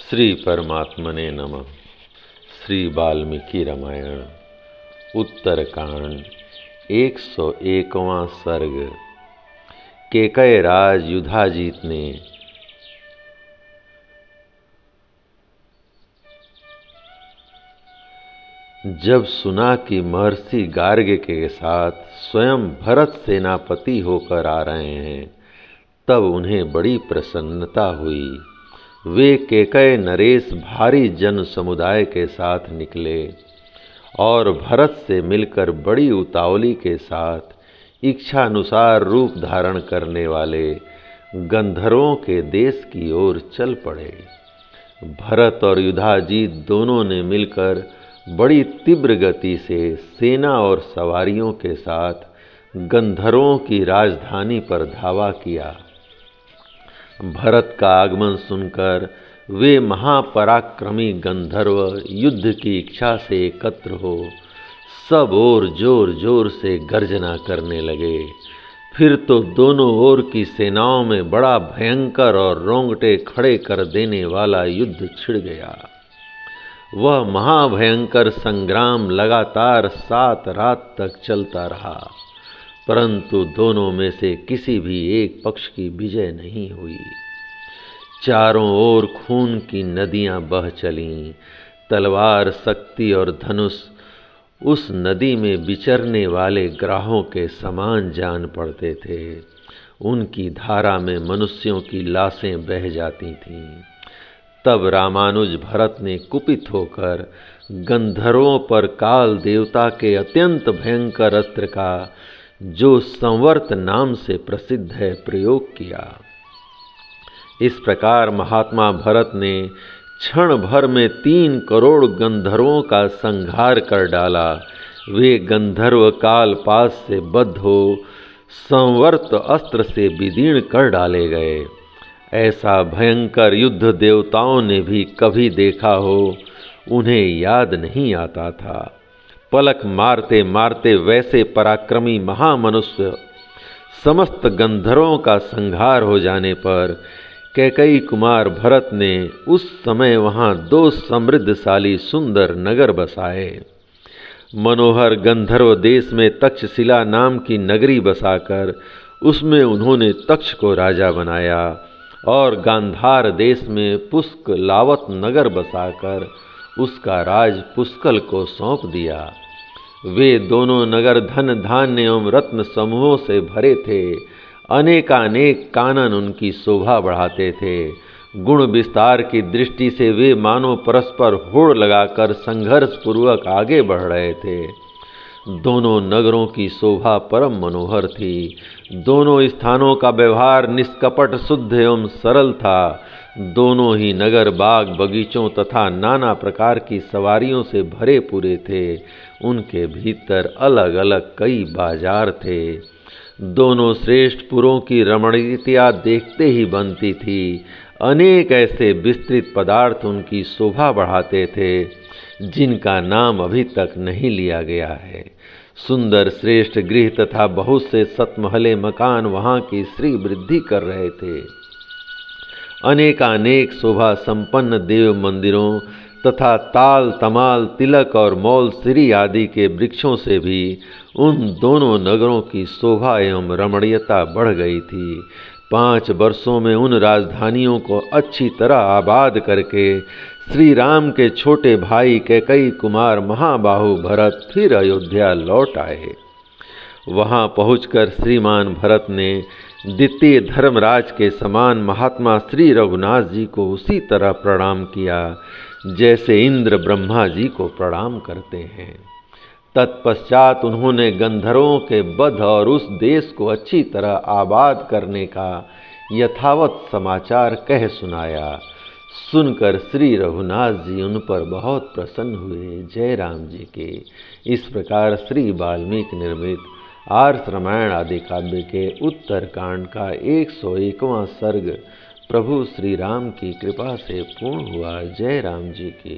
श्री परमात्मने नमः। श्री वाल्मीकि रामायण उत्तरकांड 101वां सर्ग। केकय राज युधाजीत ने जब सुना कि महर्षि गार्ग के साथ स्वयं भरत सेनापति होकर आ रहे हैं, तब उन्हें बड़ी प्रसन्नता हुई। वे केकय नरेश भारी जन समुदाय के साथ निकले और भरत से मिलकर बड़ी उतावली के साथ इच्छानुसार रूप धारण करने वाले गंधर्वों के देश की ओर चल पड़े। भरत और युधाजीत दोनों ने मिलकर बड़ी तीव्र गति से सेना और सवारियों के साथ गंधर्वों की राजधानी पर धावा किया। भरत का आगमन सुनकर वे महापराक्रमी गंधर्व युद्ध की इच्छा से एकत्र हो सब ओर जोर जोर से गर्जना करने लगे। फिर तो दोनों ओर की सेनाओं में बड़ा भयंकर और रोंगटे खड़े कर देने वाला युद्ध छिड़ गया। वह महाभयंकर संग्राम लगातार 7 रात तक चलता रहा, परंतु दोनों में से किसी भी एक पक्ष की विजय नहीं हुई। चारों ओर खून की नदियां बह चलीं। तलवार, शक्ति और धनुष उस नदी में विचरने वाले ग्राहों के समान जान पड़ते थे। उनकी धारा में मनुष्यों की लाशें बह जाती थीं। तब रामानुज भरत ने कुपित होकर गंधर्वों पर काल देवता के अत्यंत भयंकर अस्त्र का, जो संवर्त नाम से प्रसिद्ध है, प्रयोग किया। इस प्रकार महात्मा भरत ने क्षण भर में 3 करोड़ गंधर्वों का संहार कर डाला। वे गंधर्व काल पास से बद्ध हो संवर्त अस्त्र से विदीर्ण कर डाले गए। ऐसा भयंकर युद्ध देवताओं ने भी कभी देखा हो, उन्हें याद नहीं आता था। पलक मारते मारते वैसे पराक्रमी महामनुष्य समस्त गंधर्वों का संहार हो जाने पर कैकेयी कुमार भरत ने उस समय वहां 2 समृद्धशाली सुंदर नगर बसाए। मनोहर गंधर्व देश में तक्षशिला नाम की नगरी बसाकर उसमें उन्होंने तक्ष को राजा बनाया और गांधार देश में पुष्कलावत नगर बसाकर उसका राज पुष्कल को सौंप दिया। वे दोनों नगर धन धान्य एवं रत्न समूहों से भरे थे। अनेकानेक कानन उनकी शोभा बढ़ाते थे। गुण विस्तार की दृष्टि से वे मानो परस्पर होड़ लगाकर संघर्ष पूर्वक आगे बढ़ रहे थे। दोनों नगरों की शोभा परम मनोहर थी। दोनों स्थानों का व्यवहार निष्कपट, शुद्ध एवं सरल था। दोनों ही नगर बाग बगीचों तथा नाना प्रकार की सवारियों से भरे पूरे थे। उनके भीतर अलग अलग कई बाजार थे। दोनों श्रेष्ठ पुरों की रमणीयता देखते ही बनती थी। अनेक ऐसे विस्तृत पदार्थ उनकी शोभा बढ़ाते थे जिनका नाम अभी तक नहीं लिया गया है। सुंदर श्रेष्ठ गृह तथा बहुत से सतमहले मकान वहां की श्री वृद्धि कर रहे थे। अनेकानेक शोभा संपन्न देव मंदिरों तथा ताल तमाल, तिलक और मौल श्री आदि के वृक्षों से भी उन दोनों नगरों की शोभा एवं रमणीयता बढ़ गई थी। 5 वर्षों में उन राजधानियों को अच्छी तरह आबाद करके श्री राम के छोटे भाई कैकेयी कुमार महाबाहु भरत फिर अयोध्या लौट आए। वहां पहुंचकर श्रीमान भरत ने द्वितीय धर्मराज के समान महात्मा श्री रघुनाथ जी को उसी तरह प्रणाम किया जैसे इंद्र ब्रह्मा जी को प्रणाम करते हैं। तत्पश्चात उन्होंने गंधर्वों के वध और उस देश को अच्छी तरह आबाद करने का यथावत समाचार कह सुनाया। सुनकर श्री रघुनाथ जी उन पर बहुत प्रसन्न हुए। जय राम जी के। इस प्रकार श्री वाल्मीकि निर्मित आर्ष रामायण आदि काव्य के उत्तरकांड का 101वां सर्ग प्रभु श्री राम की कृपा से पूर्ण हुआ। जय राम जी की।